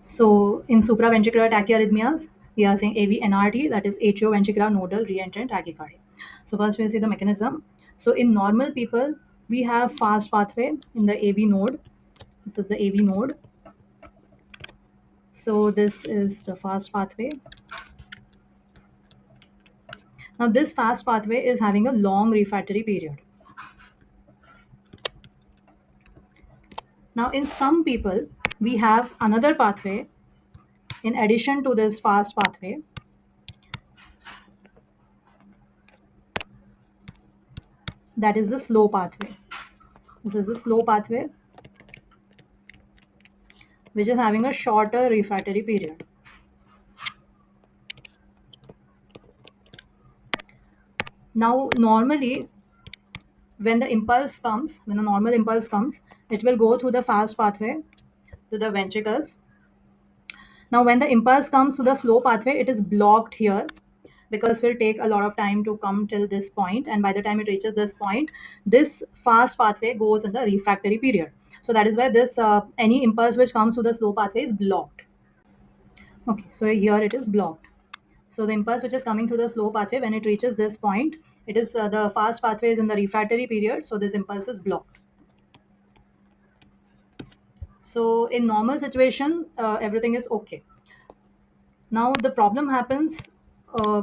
So in supraventricular tachyarrhythmias, we are saying AVNRT, that is atrioventricular nodal reentrant tachycardia. So first we'll see the mechanism. So in normal people, we have fast pathway in the AV node. This is the AV node. So this is the fast pathway. Now this fast pathway is having a long refractory period. Now in some people, we have another pathway in addition to this fast pathway. That is the slow pathway. This is the slow pathway, which is having a shorter refractory period. Now, normally, when a normal impulse comes, it will go through the fast pathway to the ventricles. Now, when the impulse comes to the slow pathway, it is blocked here because it will take a lot of time to come till this point, and by the time it reaches this point, this fast pathway goes in the refractory period. So that is why this any impulse which comes to the slow pathway is blocked. Okay, so here it is blocked. So the impulse which is coming through the slow pathway, when it reaches this point, it is the fast pathway is in the refractory period, so this impulse is blocked. So in normal situation, everything is okay. Now the problem happens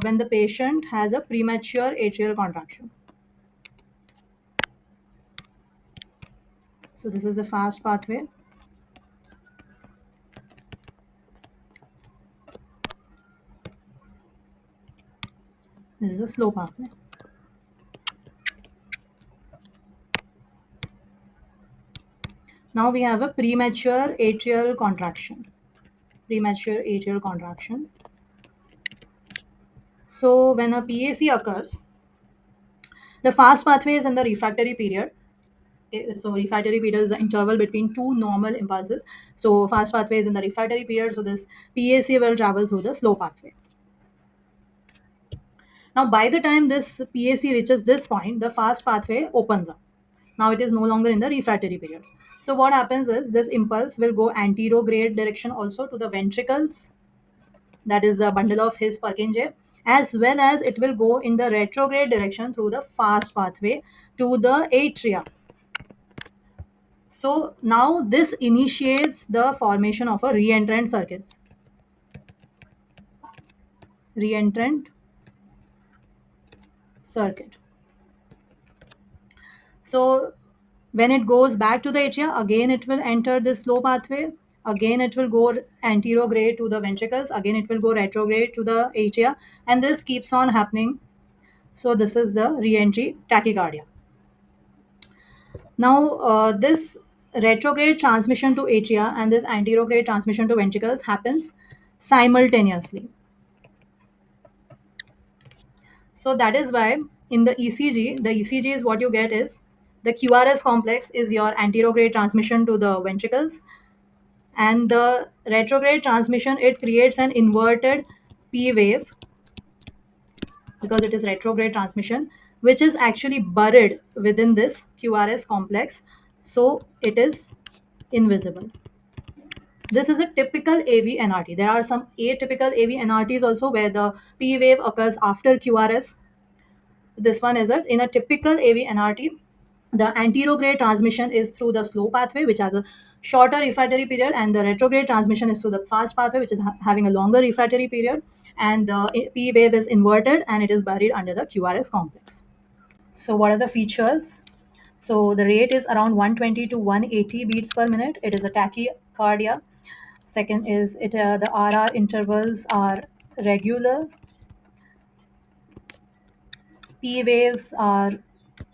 when the patient has a premature atrial contraction. So this is the fast pathway. This is the slow pathway. Now we have a premature atrial contraction. Premature atrial contraction. So when a PAC occurs, the fast pathway is in the refractory period. Okay, so refractory period is the interval between two normal impulses. So fast pathway is in the refractory period. So this PAC will travel through the slow pathway. Now by the time this PAC reaches this point, the fast pathway opens up. Now it is no longer in the refractory period. So what happens is this impulse will go anterograde direction also to the ventricles. That is the bundle of His Purkinje, as well as it will go in the retrograde direction through the fast pathway to the atria. So now this initiates the formation of a reentrant circuits. Reentrant circuit. So when it goes back to the atria, again it will enter this slow pathway. Again it will go anterograde to the ventricles. Again it will go retrograde to the atria, and this keeps on happening. So this is the reentry tachycardia. Now this retrograde transmission to atria and this anterograde transmission to ventricles happens simultaneously. So that is why in the ECG is what you get is the QRS complex is your anterograde transmission to the ventricles, and the retrograde transmission, it creates an inverted P wave because it is retrograde transmission, which is actually buried within this QRS complex. So it is invisible. This is a typical AV NRT. There are some atypical AV NRTs also where the P wave occurs after QRS. This one is it. In a typical AV NRT, the anterograde transmission is through the slow pathway, which has a shorter refractory period, and the retrograde transmission is through the fast pathway, which is having a longer refractory period. And the P wave is inverted and it is buried under the QRS complex. So, what are the features? So, the rate is around 120 to 180 beats per minute. It is a tachycardia. Second is the RR intervals are regular. P waves are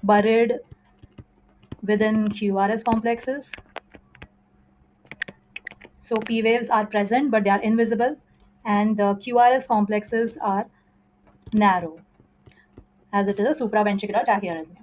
buried within QRS complexes. So P waves are present, but they are invisible, and the QRS complexes are narrow, as it is a supraventricular tachyarrhythmia.